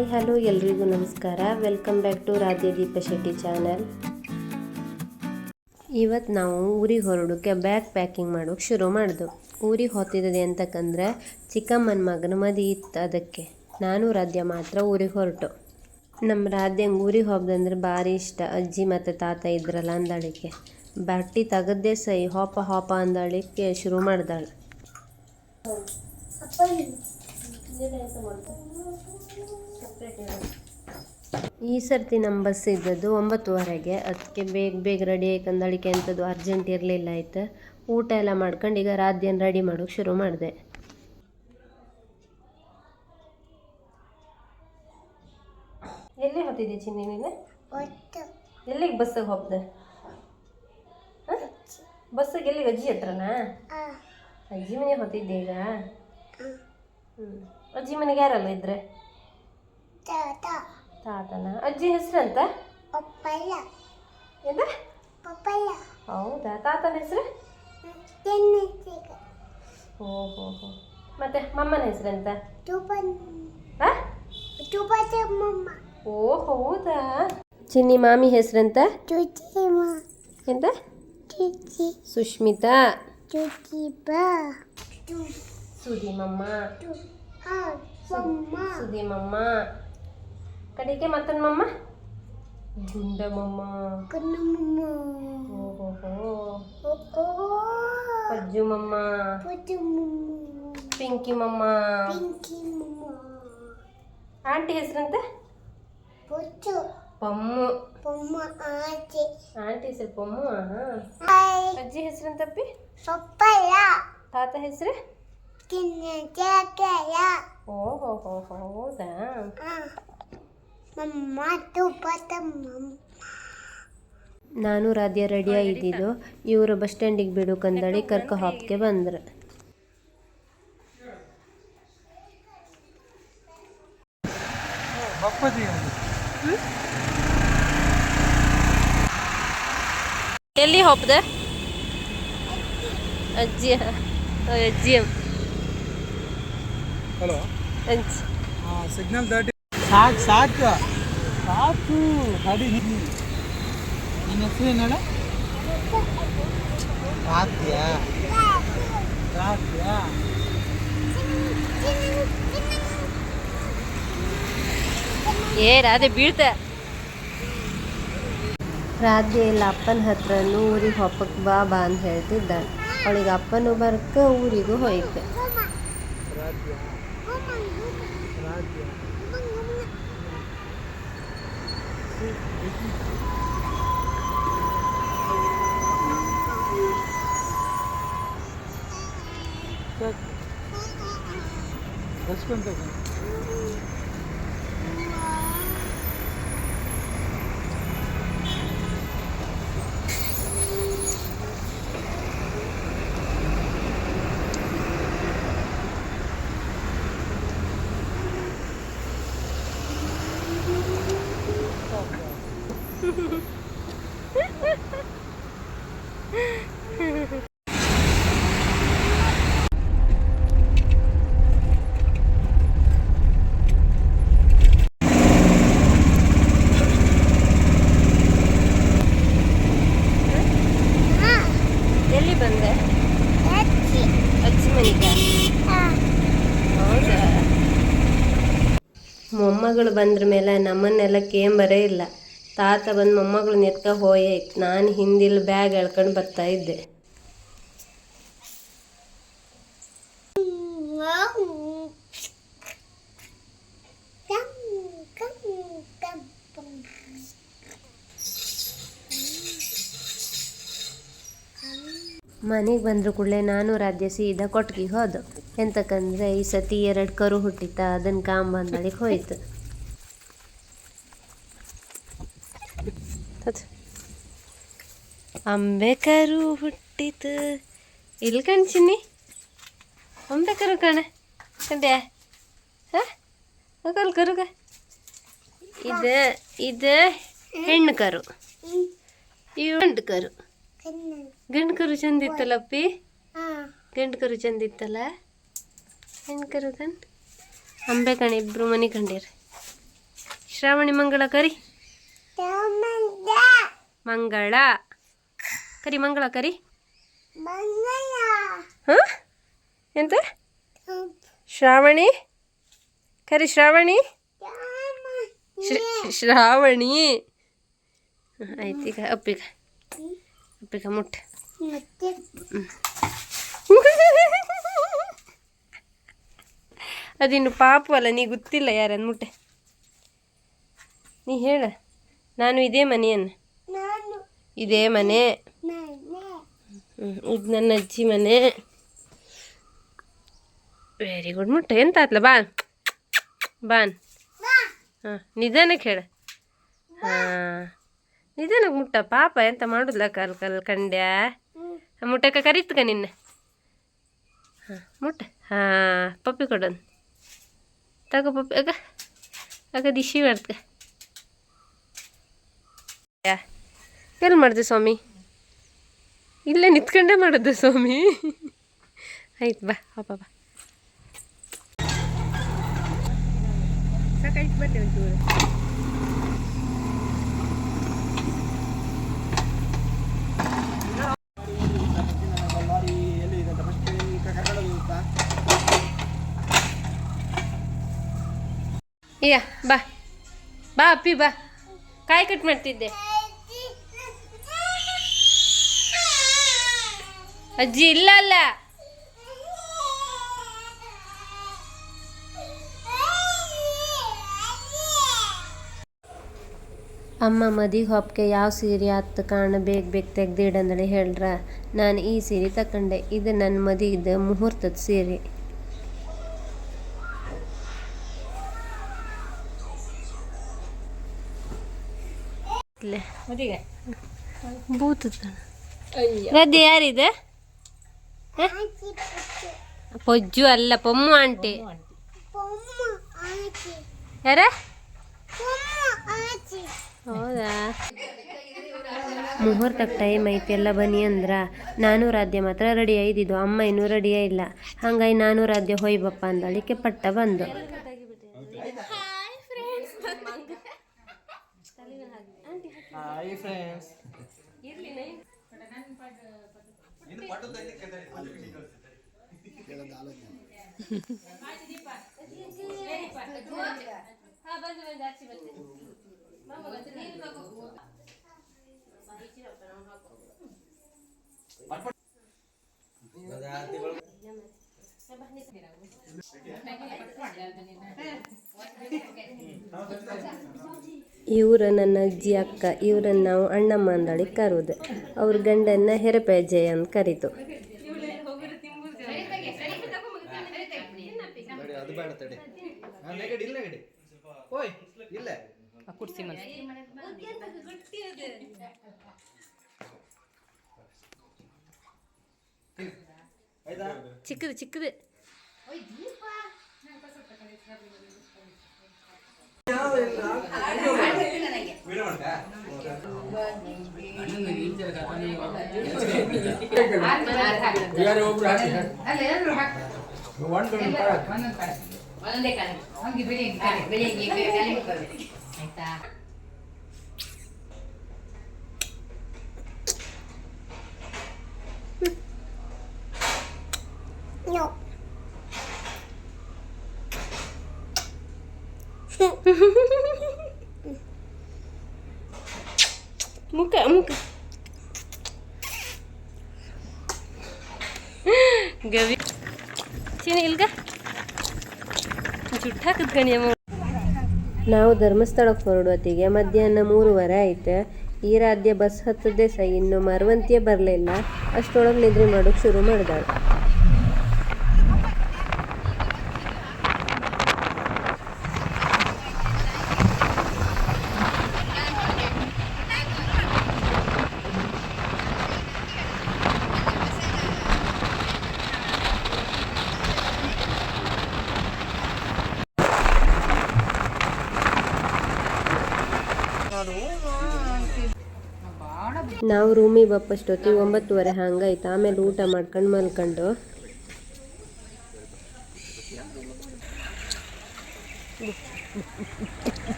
Hi hello ಎಲ್ರಿಗೂ ನಮಸ್ಕಾರ. Welcome back to Radhya Deepa Shetty channel. ಇವತ್ತು ನಾವು ಊರಿಗೆ ಹೊರಡೋಕ್ಕೆ ಬ್ಯಾಗ್ ಪ್ಯಾಕಿಂಗ್ ಮಾಡೋಕ್ಕೆ ಶುರು ಮಾಡಿದೆವು. ಊರಿಗೆ ಹೊತ್ತಿದ್ದದೆ ಅಂತಕ್ಕಂದ್ರೆ ಚಿಕ್ಕಮ್ಮನ ಮಗನ ಮದುವೆ ಇತ್ತು, ಅದಕ್ಕೆ ನಾನು ರಾಧ್ಯ ಮಾತ್ರ ಊರಿಗೆ ಹೊರಟು. ನಮ್ಮ ರಾಧ್ಯಂಗೆ ಊರಿಗೆ ಹೋಗ್ದಂದ್ರೆ ಭಾರಿ ಇಷ್ಟ. ಅಜ್ಜಿ ಮತ್ತು ತಾತ ಇದ್ರಲ್ಲ ಅಂದಾಳಿಕೆ ಬಟ್ಟೆ ತೆಗದ್ದೇ ಸೈ ಹೋಪ ಹೋಪ ಅಂದಾಳಿಕೆ ಶುರು ಮಾಡ್ದಾಳು. ಈ ಸರ್ತಿ ನಮ್ಮ ಬಸ್ ಇದ್ದದ್ದು 9:30ಗೆ. ಅದಕ್ಕೆ ಬೇಗ ರೆಡಿ ಆಯ್ಕಂದಳಿಕೆ ಅಂಥದ್ದು ಅರ್ಜೆಂಟ್ ಇರಲಿಲ್ಲ. ಆಯ್ತು, ಊಟ ಎಲ್ಲ ಮಾಡ್ಕೊಂಡು ಈಗ ರಾಧ್ಯನ ರೆಡಿ ಮಾಡೋಕೆ ಶುರು ಮಾಡಿದೆ. ಎಲ್ಲಿ ಹೋಗ್ತಿದ್ದೆ ಚಿನ್ನಿ ನೀನು? ಎಲ್ಲಿಗೆ ಬಸ್ಸಿಗೆ ಹೋಗ್ದೆ? ಬಸ್ಸಿಗೆ ಎಲ್ಲಿಗೆ? ಅಜ್ಜಿ ಹತ್ರನಾ? ಅಜ್ಜಿ ಮನೆಗೆ ಹೋಗ್ತಿದ್ದೆ ಈಗ. ಅಜ್ಜಿ ಮನೆಗೆ ಯಾರಲ್ಲ ಇದ್ರೆ? ತಾತನ. ಅಜ್ಜಿ ಹೆಸರಂತ? ಹೌದಾ? ತಾತನ ಹೆಸರು? ಓಹೋ. ಮತ್ತೆ ಮಮ್ಮನ ಹೆಸರೆಂತ? ಓ ಹೌದಾ. ಚಿನ್ನಿ ಮಾಮಿ ಹೆಸರೆಂತ? ಎಂತ? ಸುಷ್ಮಿತಾ. ಸುದಿಮಮ್ಮ. ಸುದಿಮಮ್ಮ. ಕಡೆಗೆ ಮತ್ತೊಂದು ಮಮ್ಮ? ಗುಂಡಮಮ್ಮ. ಓಹೋ. ಪಜ್ಜು ಮಮ್ಮ. ಪಿಂಕಿ ಮಮ್ಮ. ಆಂಟಿ ಹೆಸರಂತ? ಪಮ್ಮು. ಆಂಟಿ ಹೆಸರು ಪಮ್ಮು. ಅಜ್ಜಿ ಹೆಸರಂತಪ್ಪಿ? ತಾತ ಹೆಸರು? ಓಹೋ ಹೌದಾ. ನಾನು ರಾಧ್ಯ ರೆಡಿ ಆಗಿದ್ದು. ಇವರು ಬಸ್ ಸ್ಟ್ಯಾಂಡಿಗೆ ಬಿಡೋಕಂದಳಿ ಕರ್ಕ ಹಾಪ್ಗೆ ಬಂದ್ರು. ಎಲ್ಲಿ ಹೋಗ್ದೆ? ಅಜ್ಜಿ. ಅಜ್ಜಿ ಹಲೋ. ಅಜ್ಜಿ ಸಿಗ್ನಲ್ ದಾಟಿ ಸಾಕು ಗಾಡಿ. ನಿನ್ನ ಹೆಸರು ಏನಲ್ಲ? ರಾಧ್ಯ. ರಾಧೆ ಬೀಳ್ತ. ರಾಧೆ ಇಲ್ಲ ಅಪ್ಪನ ಹತ್ರನೂ ಊರಿಗೆ ಹೋಗಕ್ಕೆ ಬಾ ಅಂತ ಹೇಳ್ತಿದ್ದಾಳೆ. ಅವಳಿಗೆ ಅಪ್ಪನೂ ಬರ್ಕ ಊರಿಗೂ ಹೋಯ್ತು. ಎಲ್ಲಿ ಬಂದೆ? ಅಜ್ಜಿ ಮನೆಗೆ. ಹೌದಾ? ಮೊಮ್ಮಗಳು ಬಂದ್ರ ಮೇಲೆ ನಮ್ಮನ್ನೆಲ್ಲ ಕೇಂಬರೇ ಇಲ್ಲ. ತಾತ ಬಂದು ಮೊಮ್ಮಗಳನ್ನ ಎತ್ಕ ಹೋಯೆ. ನಾನು ಹಿಂದಿಲ್ ಬ್ಯಾಗ್ ಎಳ್ಕೊಂಡು ಬರ್ತಾ ಇದ್ದೆ. ಮನೆಗೆ ಬಂದ್ರು ಕೂಡಲೇ ನಾನು ರಾಧ್ಯ ಸೀದಾ ಕೊಟ್ಟಿಗೆ ಹೋದು. ಎಂತಕ್ಕಂದ್ರೆ ಈ ಸತಿ 2 ಕರು ಹುಟ್ಟಿತ್ತ, ಅದನ್ನು ಕಾಂಬಂದಳಿಗೆ ಹೋಯ್ತು. ಅಂಬೆ ಕರು ಹುಟ್ಟಿತು. ಇಲ್ಲಿ ಕಣ್ಚಿನ್ನಿ ಅಂಬೆ ಕರು ಕಣ ಕಂಡ್ಯಾ? ಕಲ್ ಕರುಗ ಇದು ಹೆಣ್ಣು ಕರು, ಇವು ಗಂಡು ಕರು. ಗಂಡು ಕರು ಚಂದಿತ್ತಲ್ಲಪ್ಪಿ? ಗಂಡು ಕರು ಚಂದಿತ್ತಲ್ಲ? ಹೆಣ್ಣು ಕರು ಅಂಬೆ ಕಣ. ಇಬ್ರು ಮನೆ ಕಂಡಿರಿ. ಶ್ರಾವಣಿ ಮಂಗಳ ಕರಿ ಮಂಗಳ ಕರಿ ಮಂಗಳ ಕರಿ ಹಾಂ ಎಂತ ಶ್ರಾವಣಿ ಕರಿ ಶ್ರಾವಣಿ ಶ್ರಾವಣಿ ಆಯ್ತು ಈಗ ಅಪ್ಪಿಗ ಅಪ್ಪಿಗ ಮುಟ್ಟ ಅದಿನ್ನು ಪಾಪು ಅಲ್ಲ ನೀ ಗೊತ್ತಿಲ್ಲ ಯಾರನ್ನು ಮುಟ್ಟೆ ನೀ ಹೇಳ ನಾನು ಇದೇ ಮನೆಯನ್ನು ಇದೇ ಮನೆ ಇದು ನನ್ನ ಅಜ್ಜಿ ಮನೆ ವೆರಿ ಗುಡ್ ಮುಟ್ಟ ಎಂತ ಆತ್ಲ ಬಾನ್ ಬಾನ್ ಹಾಂ ನಿಧಾನಕ್ಕೆ ಹೇಳ ಹಾಂ ನಿಧಾನಕ್ಕೆ ಮುಟ್ಟ ಪಾಪ ಎಂತ ಮಾಡುದಿಲ್ಲ ಕಲ್ ಕಂಡ್ಯಾ ಮುಟ್ಟಕ್ಕ ಕರೀತ್ಕ ನಿನ್ನ ಹಾಂ ಮುಟ್ಟ ಹಾಂ ಪಪ್ಪಿ ಕೊಡೋನು ತಗೋ ಪಪ್ಪಿ ಆಗ ದಿಶಿ ಮಾಡ್ತ ಎಲ್ಲಿ ಮಾಡಿದೆ ಸ್ವಾಮಿ ಇಲ್ಲೇ ನಿಂತ್ಕೊಂಡೇ ಮಾಡೋದು ಸ್ವಾಮಿ ಆಯ್ತು ಬಾ ಪಾಪ ಬಾ ಸಾಕಾಯ್ತು ಬನ್ನಿ ಒಂಚೂರು ಇಯ್ಯ ಬಾ ಬಾ ಅಪ್ಪಿ ಬಾ ಕಾಯಿ ಕಟ್ ಮಾಡ್ತಿದ್ದೆ ಅಜ್ಜಿ ಇಲ್ಲ ಅಲ್ಲ ಅಮ್ಮ ಮದಿಗೆ ಹೊಪ್ಗೆ ಯಾವ ಸೀರೆ ಆತು ಕಾಣ ಬೇಗ ತೆಗ್ದಿಡಂದಳಿ ಹೇಳ್ರ ನಾನು ಈ ಸೀರೆ ತಕೊಂಡೆ ಇದು ನನ್ನ ಮದಿದ ಮುಹೂರ್ತದ ಸೀರೆ ಬೂತದ ರದ್ದೆ ಯಾರಿದೆ ಪೊಜ್ಜು ಅಲ್ಲ ಪೊಮ್ಮು ಆಂಟಿ ಯಾರ ಹೌದಾ ಮುಹೂರ್ತಕ್ಕೆ ಟೈಮ್ ಐತಿ ಎಲ್ಲ ಬನ್ನಿ ಅಂದ್ರ ನಾನು ರಾಧ್ಯ ಮಾತ್ರ ರೆಡಿ ಆಯ್ದಿದ್ದು ಅಮ್ಮ ಇನ್ನೂ ರೆಡಿಯೇ ಇಲ್ಲ ಹಂಗಾಗಿ ನಾನು ರಾಧ್ಯ ಹೊಯ್ಬಪ್ಪ ಅಂದಳಿಕೆ ಪಟ್ಟ ಬಂದು ಹಾಯ್ ಫ್ರೆಂಡ್ಸ್ ಇವ್ರ ನನ್ನ ಅಜ್ಜಿ ಅಕ್ಕ ಇವ್ರನ್ನ ನಾವು ಅಣ್ಣಮ್ಮ ಅಂದಳಿ ಕರೋದು ಅವ್ರ ಗಂಡನ್ನ ಹೆರಪೇಜೆ ಅಂತ ಕರೀತು ಚಿಕ್ಕದು ಚಿಕ್ಕದು ಮುಖ ಮುಖ ಗವಿ ಚೀನಿ ಇಲ್ಗ ಜುಟ್ಟು ಹಾಕದ್ ಕಣಿಯಮ್ಮ ನಾವು ಧರ್ಮಸ್ಥಳಕ್ಕೆ ಹೊರಡೋತ್ತಿಗೆ ಮಧ್ಯಾಹ್ನ 3:30 ಆಯ್ತು ಈ ರಾಧ್ಯ ಬಸ್ ಹತ್ತದೇ ಸಹ ಇನ್ನು ಮರವಂತಿಯೇ ಬರಲಿಲ್ಲ ಅಷ್ಟೊಳಗೆ ನಿದ್ರೆ ಮಾಡೋಕೆ ಶುರು ಮಾಡಿದಾಳೆ ನಾವು ರೂಮಿಗೆ ಬಪ್ಪಷ್ಟೊತ್ತಿಗೆ 9:30 ಹಂಗಾಯ್ತು ಆಮೇಲೆ ಊಟ ಮಾಡ್ಕೊಂಡು ಮಲ್ಕೊಂಡು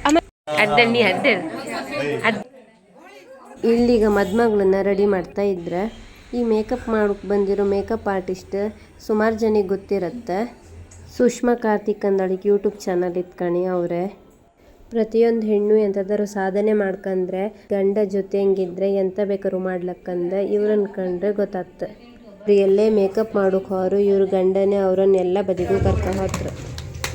ಆಮೇಲೆ ಅಡ್ಡಣ್ಣಿ ಅಡ್ಡ ಇಲ್ಲಿಗ ಮದುಮಗಳನ್ನ ರೆಡಿ ಮಾಡ್ತಾ ಇದ್ರೆ ಈ ಮೇಕಪ್ ಮಾಡೋಕ್ಕೆ ಬಂದಿರೋ ಮೇಕಪ್ ಆರ್ಟಿಸ್ಟ್ ಸುಮಾರು ಜನಿಗೆ ಗೊತ್ತಿರುತ್ತೆ. ಸುಷ್ಮಾ ಕಾರ್ತಿಕ್ ಅಂದಳಿಗೆ ಯೂಟ್ಯೂಬ್ ಚಾನಲ್ ಇತ್ಕಣಿ ಅವರೇ. ಪ್ರತಿಯೊಂದು ಹೆಣ್ಣು ಎಂಥದಾದ್ರು ಸಾಧನೆ ಮಾಡ್ಕಂದ್ರೆ ಗಂಡ ಜೊತೆ ಹೆಂಗಿದ್ರೆ ಎಂತ ಬೇಕಾದ್ರು ಮಾಡ್ಲಕ್ಕಂದ ಇವ್ರನ್ನ ಕಂಡ್ರೆ ಗೊತ್ತಾಗ್ತ. ಇವ್ರು ಎಲ್ಲೇ ಮೇಕಪ್ ಮಾಡೋಕೆ ಹೋರು ಇವ್ರ ಗಂಡನೇ ಅವ್ರನ್ನೆಲ್ಲ ಬದಿಗೂ ಕರ್ಕೊಂಡು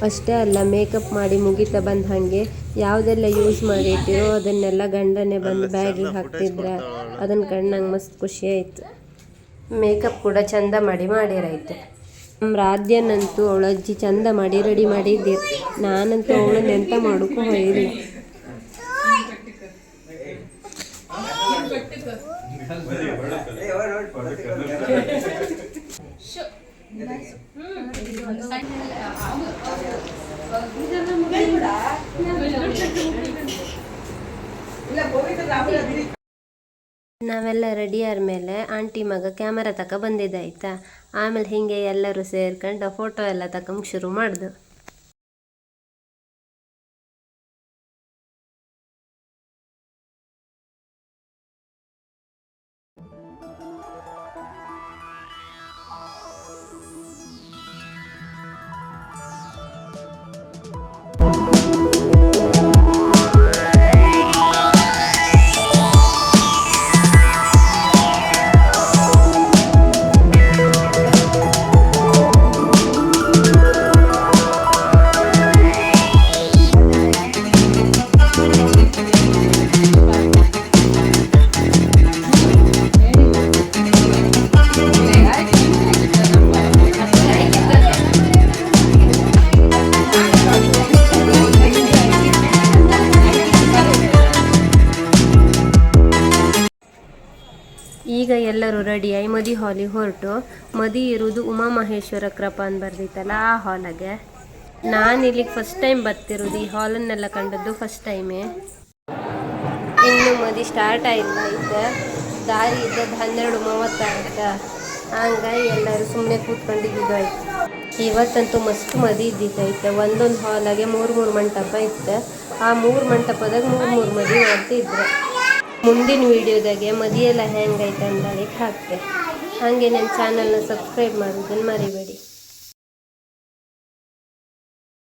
ಅಷ್ಟೇ ಅಲ್ಲ, ಮೇಕಪ್ ಮಾಡಿ ಮುಗಿತಾ ಬಂದ ಹಾಗೆ ಯಾವುದೆಲ್ಲ ಯೂಸ್ ಮಾಡಿ ಇಟ್ಟಿರೋ ಅದನ್ನೆಲ್ಲ ಗಂಡನೇ ಬಂದು ಬ್ಯಾಗಿಗೆ ಹಾಕ್ತಿದ್ರೆ ಅದನ್ನ ಕಂಡು ನಂಗೆ ಮಸ್ತ್ ಖುಷಿ ಆಯಿತು. ಮೇಕಪ್ ಕೂಡ ಚಂದ ಮಾಡಿರೈತೆ. ನಮ್ಮ ರಾಧ್ಯನಂತೂ ಅವಳ ಅಜ್ಜಿ ಚಂದ ಮಾಡಿ ರೆಡಿ ಮಾಡಿದ್ದೀರಿ. ನಾನಂತೂ ಅವಳನ್ನ ಎಂತ ಮಾಡೋಕ್ಕೂ ಹೋಗಿಲ್ಲ. ನಾವೆಲ್ಲ ರೆಡಿ ಆದ್ಮೇಲೆ ಆಂಟಿ ಮಗ ಕ್ಯಾಮರಾ ತಕ ಬಂದಿದ್ದಾಯ್ತಾ. ಆಮೇಲೆ ಹೀಗೆ ಎಲ್ಲರೂ ಸೇರ್ಕೊಂಡು ಫೋಟೋ ಎಲ್ಲ ತಕೊಂಬ ಶುರು ಮಾಡ್ದು. ಈಗ ಎಲ್ಲರೂ ರೆಡಿಯಾಗಿ ಮದಿ ಹಾಲಿಗೆ ಹೊರಟು. ಮದಿ ಇರೋದು ಉಮಾಮಹೇಶ್ವರ ಕೃಪಾ ಅಂತ ಬರ್ದಿತ್ತಲ್ಲ ಆ ಹಾಲಾಗೆ. ನಾನು ಇಲ್ಲಿಗೆ ಫಸ್ಟ್ ಟೈಮ್ ಬರ್ತಿರೋದು, ಈ ಹಾಲನ್ನೆಲ್ಲ ಕಂಡದ್ದು ಫಸ್ಟ್ ಟೈಮೇ. ಇನ್ನು ಮದಿ ಸ್ಟಾರ್ಟ್ ಆಯಿಲ್ಲ. ಇದ್ದ ದಾರಿ ಇದ್ದದ್ದು 12:30 ಆಯ್ತಾ. ಹಂಗಾಗಿ ಎಲ್ಲರೂ ಸುಮ್ಮನೆ ಕೂತ್ಕೊಂಡಿದ್ದು ಆಯ್ತು. ಇವತ್ತಂತೂ ಮಸ್ತ್ ಮದಿ ಇದ್ದಿತ್ತೈತೆ. ಒಂದೊಂದು ಹಾಲಾಗೆ 3 ಮಂಟಪ ಇತ್ತು. ಆ 3 ಮಂಟಪದಾಗ 3 ಮದಿ ಮಾಡ್ತಿದ್ರು. ಮುಂದಿನ ವೀಡಿಯೋದಾಗೆ ಮದಿಯೆಲ್ಲ ಹೆಂಗೈತೆ ಅಂದಳಿಗೆ ಹಾಕ್ತೆ. ಹಾಗೆ ನನ್ನ ಚಾನಲ್ನ ಸಬ್ಸ್ಕ್ರೈಬ್ ಮಾಡೋದನ್ನು ಮರಿಬೇಡಿ.